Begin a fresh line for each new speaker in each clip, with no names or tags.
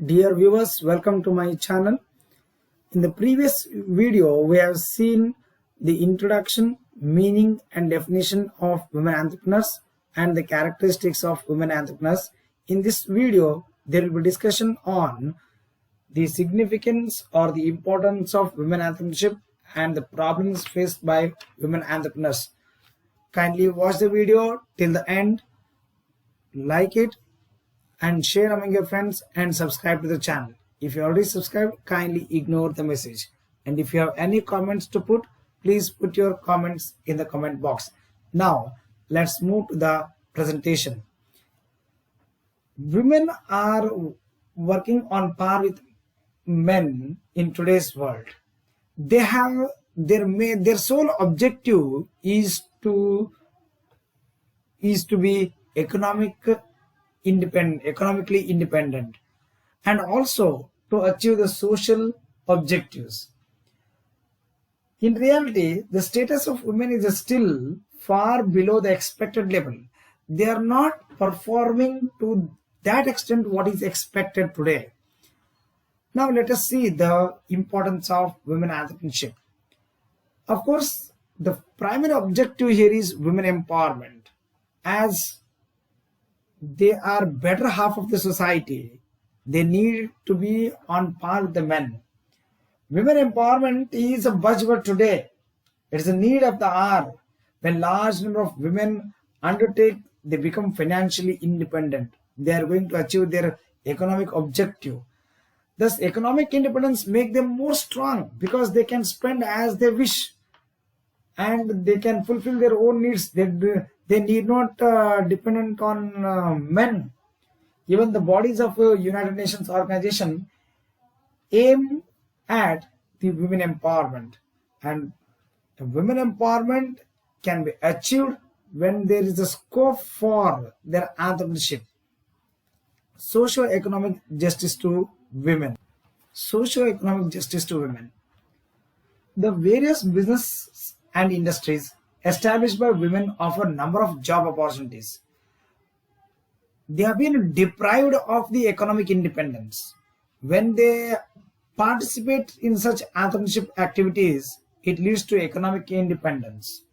Dear viewers, welcome to my channel. In the previous video, we have seen the introduction, meaning and definition of women entrepreneurs and the characteristics of women entrepreneurs. In this video, there will be discussion on the significance or the importance of women entrepreneurship and the problems faced by women entrepreneurs. Kindly watch the video till the end, like it, and share among your friends and subscribe to the channel. If you already subscribed, kindly ignore the message. And if you have any comments to put, please put your comments in the comment box. Now, let's move to the presentation. Women are working on par with men in today's world. They have their sole objective is to be economically independent, and also to achieve the social objectives. In reality, the status of women is still far below the expected level. They are not performing to that extent what is expected today. Now let us see the importance of women entrepreneurship. Of course, the primary objective here is women empowerment. As they are better half of the society, they need to be on par with the men. Women empowerment is a buzzword today. It is a need of the hour. When large number of women undertake, they become financially independent. They are going to achieve their economic objective. Thus, economic independence make them more strong because they can spend as they wish and they can fulfill their own needs. They need not dependent on men. Even the bodies of United Nations organization aim at the women empowerment, and the women empowerment can be achieved when there is a scope for their entrepreneurship. Socio-economic justice to women. Socio-economic justice to women. The various business and industries established by women offer a number of job opportunities. They have been deprived of the economic independence. When they participate in such entrepreneurship activities, it leads to economic independence.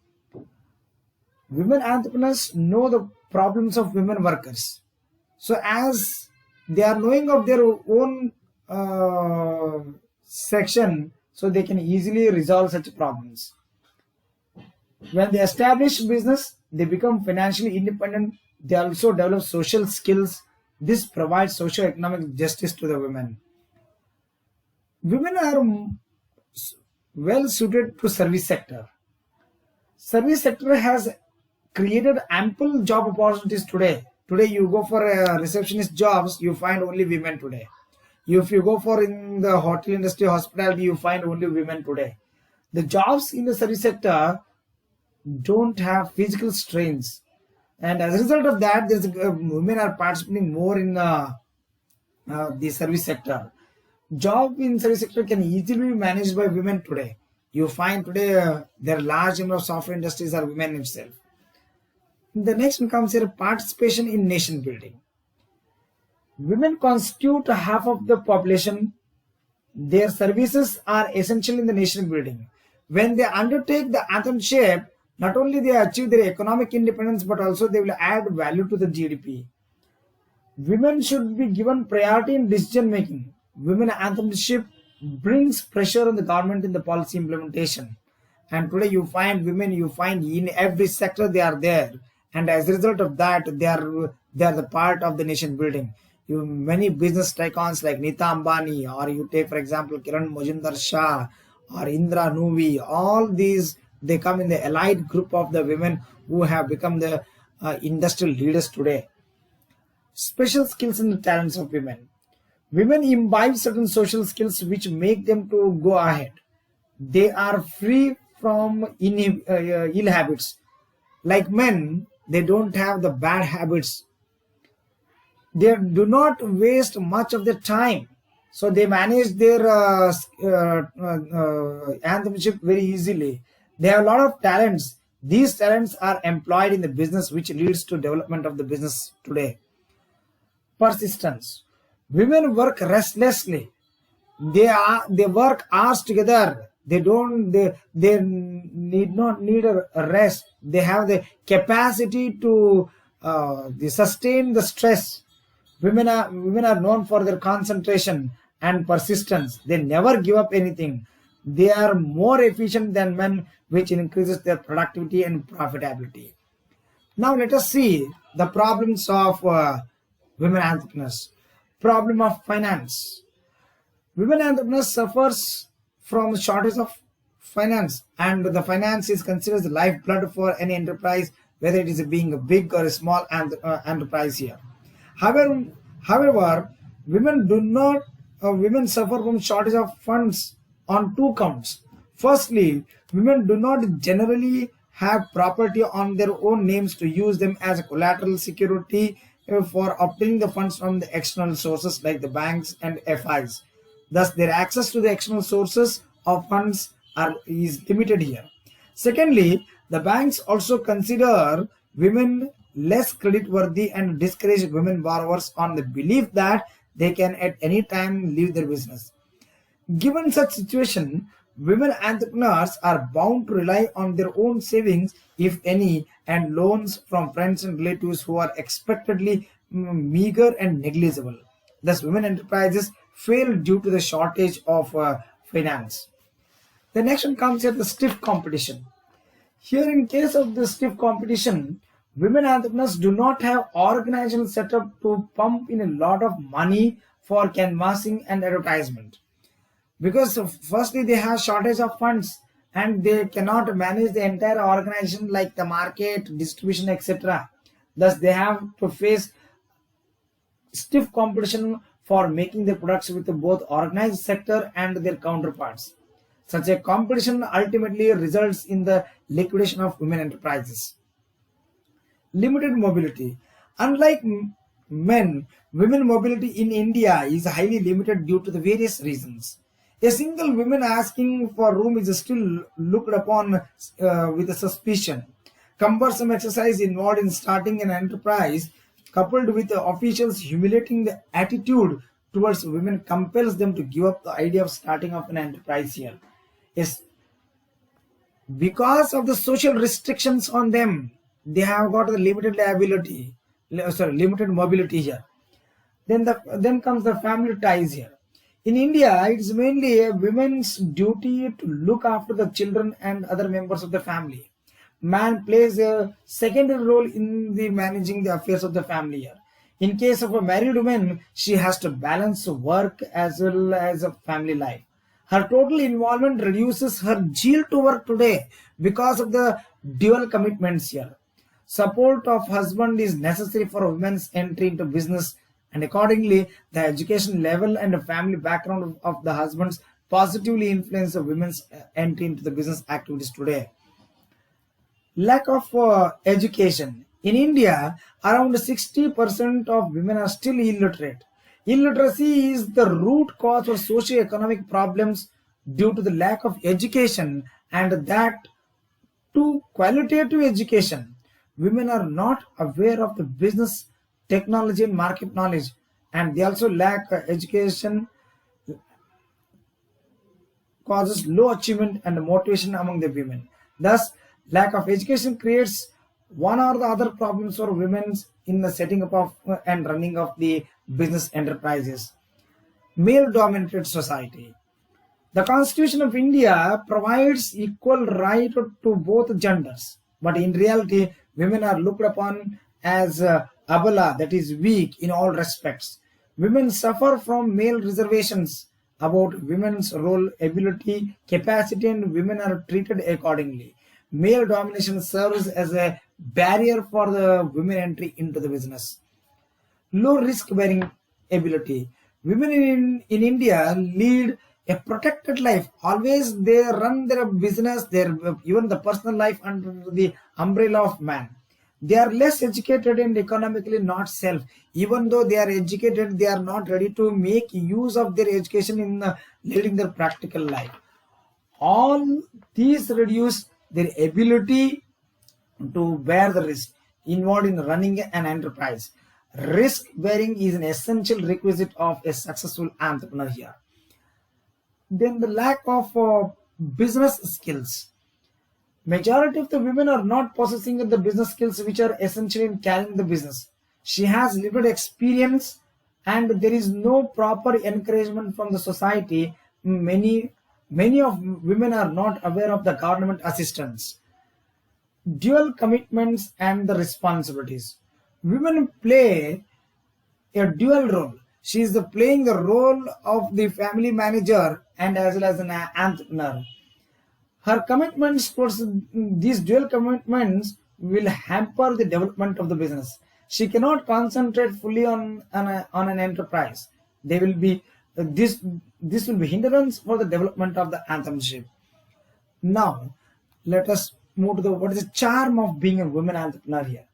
Women entrepreneurs know the problems of women workers. So as they are knowing of their own section, so they can easily resolve such problems. When they establish business, they become financially independent. They also develop social skills. This provides socio-economic justice to the women. Women are well suited to service sector. Service sector has created ample job opportunities today. Today you go for receptionist jobs, you find only women today. If you go for in the hotel industry, hospitality, you find only women today. The jobs in the service sector don't have physical strains, and as a result of that, women are participating more in the service sector. Job in service sector can easily be managed by women today. You find today there are large number of software industries are women itself. The next one comes here, participation in nation building. Women constitute half of the population. Their services are essential in the nation building. When they undertake the entrepreneurship, not only they achieve their economic independence, but also they will add value to the GDP. Women should be given priority in decision making. Women entrepreneurship brings pressure on the government in the policy implementation. And today you find women, you find in every sector they are there. And as a result of that, they are the part of the nation building. Many business tycoons like Nita Ambani, or you take for example Kiran Majumdar-Shah or Indra Nooyi, all these, they come in the elite group of the women who have become the industrial leaders today. Special skills and talents of women. Women imbibe certain social skills which make them to go ahead. They are free from ill habits. Like men, they don't have the bad habits. They do not waste much of their time. So they manage their entrepreneurship very easily. They have a lot of talents. These talents are employed in the business, which leads to development of the business today. Persistence. Women work restlessly. They work hours together. They need not need a rest. They have the capacity to they sustain the stress. Women are known for their concentration and persistence. They never give up anything. They are more efficient than men, which increases their productivity and profitability. Now let us see the problems of women entrepreneurs. Problem of finance. Women entrepreneurs suffers from shortage of finance, and the finance is considered the lifeblood for any enterprise, whether it is being a big or a small enterprise here. However, however, women do not. Women suffer from shortage of funds on two counts. Firstly, women do not generally have property on their own names to use them as a collateral security for obtaining the funds from the external sources like the banks and FIs. Thus, their access to the external sources of funds is limited here. Secondly, the banks also consider women less creditworthy and discourage women borrowers on the belief that they can at any time leave their business. Given such situation, women entrepreneurs are bound to rely on their own savings, if any, and loans from friends and relatives who are expectedly meager and negligible. Thus, women enterprises fail due to the shortage of finance. The next one comes at the stiff competition. Here, in case of the stiff competition, women entrepreneurs do not have organizational setup to pump in a lot of money for canvassing and advertisement, because firstly they have shortage of funds and they cannot manage the entire organization like the market, distribution, etc. Thus, they have to face stiff competition for making their products with both organized sector and their counterparts. Such a competition ultimately results in the liquidation of women enterprises. Limited mobility. Unlike men, women mobility in India is highly limited due to the various reasons. A single woman asking for room is still looked upon with a suspicion. Cumbersome exercise involved in starting an enterprise, coupled with the officials' humiliating the attitude towards women, compels them to give up the idea of starting up an enterprise here. Yes, because of the social restrictions on them, they have got the limited mobility here. Then comes the family ties here. In India, it's mainly a woman's duty to look after the children and other members of the family. Man plays a secondary role in the managing the affairs of the family here. In case of a married woman, she has to balance work as well as a family life. Her total involvement reduces her zeal to work today because of the dual commitments here. Support of husband is necessary for a woman's entry into business, and accordingly, the education level and the family background of the husbands positively influence the women's entry into the business activities today. Lack of education. In India, around 60% of women are still illiterate. Illiteracy is the root cause of socio-economic problems due to the lack of education, and that to qualitative education. Women are not aware of the business, technology and market knowledge, and they also lack education, causes low achievement and motivation among the women. Thus, lack of education creates one or the other problems for women in the setting up of and running of the business enterprises. Male dominated society. The Constitution of India provides equal right to both genders, but in reality, women are looked upon as abala, that is weak in all respects. Women suffer from male reservations about women's role, ability, capacity, and women are treated accordingly. Male domination serves as a barrier for the women entry into the business. Low risk bearing ability. Women in India lead a protected life. Always they run their business, their even the personal life under the umbrella of man. They are less educated and economically not self. Even though they are educated, they are not ready to make use of their education in leading their practical life. All these reduce their ability to bear the risk involved in running an enterprise. Risk bearing is an essential requisite of a successful entrepreneur here. Then the lack of business skills. Majority of the women are not possessing the business skills which are essential in carrying the business. She has limited experience and there is no proper encouragement from the society. Many of women are not aware of the government assistance. Dual commitments and the responsibilities. Women play a dual role. She is playing the role of the family manager and as well as an entrepreneur. Her commitments towards these dual commitments will hamper the development of the business. She cannot concentrate fully on an enterprise. They will be this will be hindrance for the development of the entrepreneurship. Now, let us move to what is the charm of being a woman entrepreneur here.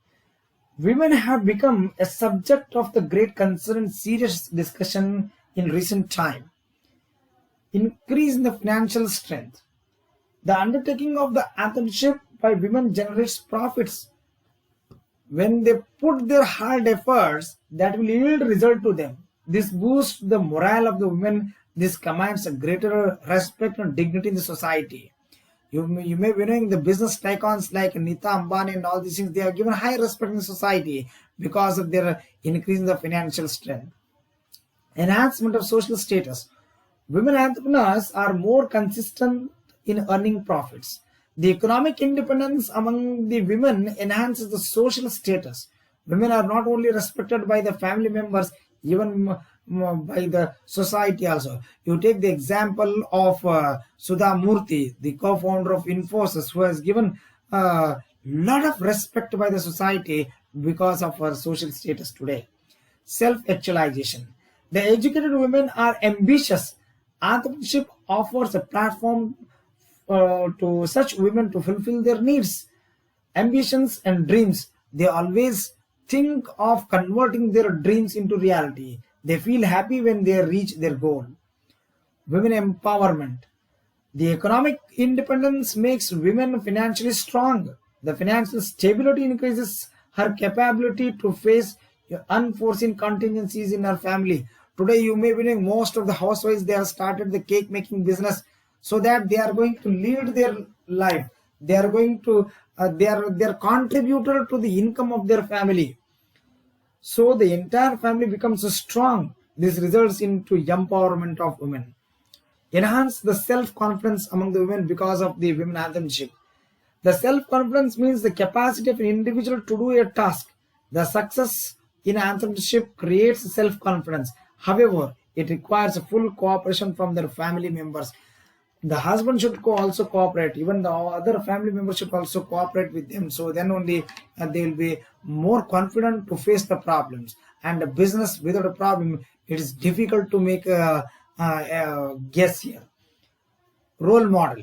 Women have become a subject of the great concern and serious discussion in recent time. Increase in the financial strength. The undertaking of the entrepreneurship by women generates profits. When they put their hard efforts, that will yield result to them. This boosts the morale of the women. This commands a greater respect and dignity in the society. You may be knowing the business tycoons like Nita Ambani and all these things, they are given high respect in society because of their increase in the financial strength. Enhancement of social status. Women entrepreneurs are more consistent in earning profits. The economic independence among the women enhances the social status. Women are not only respected by the family members, even by the society also. You take the example of Sudha Murthy, the co-founder of Infosys, who has given a lot of respect by the society because of her social status today. Self-actualization. The educated women are ambitious. Entrepreneurship offers a platform to such women to fulfill their needs, ambitions and dreams. They always think of converting their dreams into reality. They feel happy when they reach their goal. Women empowerment. The economic independence makes women financially strong. The financial stability increases her capability to face unforeseen contingencies in her family. Today you may be knowing most of the housewives, they have started the cake making business so that they are going to lead their life. They are going to they are contributor to the income of their family. So the entire family becomes strong. This results into empowerment of women. Enhance the self-confidence among the women because of the women entrepreneurship. The self-confidence means the capacity of an individual to do a task. The success in entrepreneurship creates self-confidence. However, it requires full cooperation from their family members. The husband should also cooperate. Even the other family members should also cooperate with them. So then only they will be more confident to face the problems. And the business without a problem, it is difficult to make a guess here. Role model.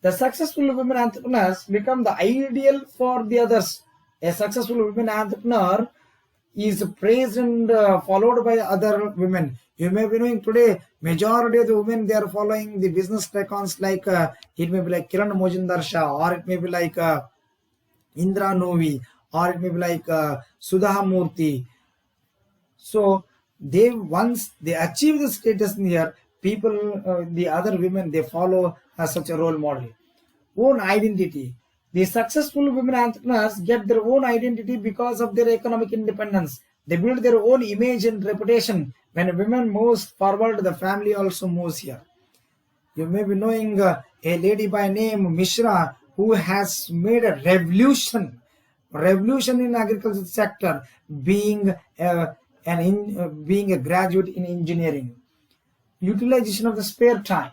The successful women entrepreneurs become the ideal for the others. A successful women entrepreneur is praised and followed by other women. You may be knowing today, majority of the women, they are following the business icons like, it may be like Kiran Mojumdar Shah, or it may be like Indra Novi, or it may be like Sudha Murthy. So they once they achieve the status here, people, the other women, they follow such a role model. Own identity. The successful women entrepreneurs get their own identity because of their economic independence. They build their own image and reputation. When a woman moves forward, the family also moves here. You may be knowing a lady by name Mishra who has made a revolution in agriculture sector, being a graduate in engineering. Utilization of the spare time.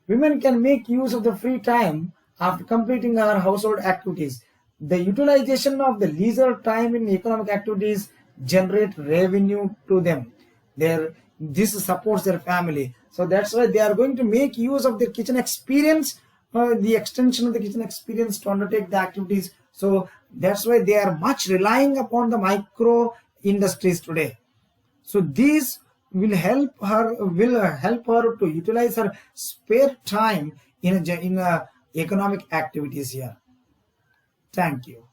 Women can make use of the free time after completing our household activities. The utilization of the leisure time in economic activities generate revenue to them. This supports their family. So that's why they are going to make use of their kitchen experience, the extension of the kitchen experience to undertake the activities. So that's why they are much relying upon the micro industries today. So these will help her to utilize her spare time in economic activities here. Thank you.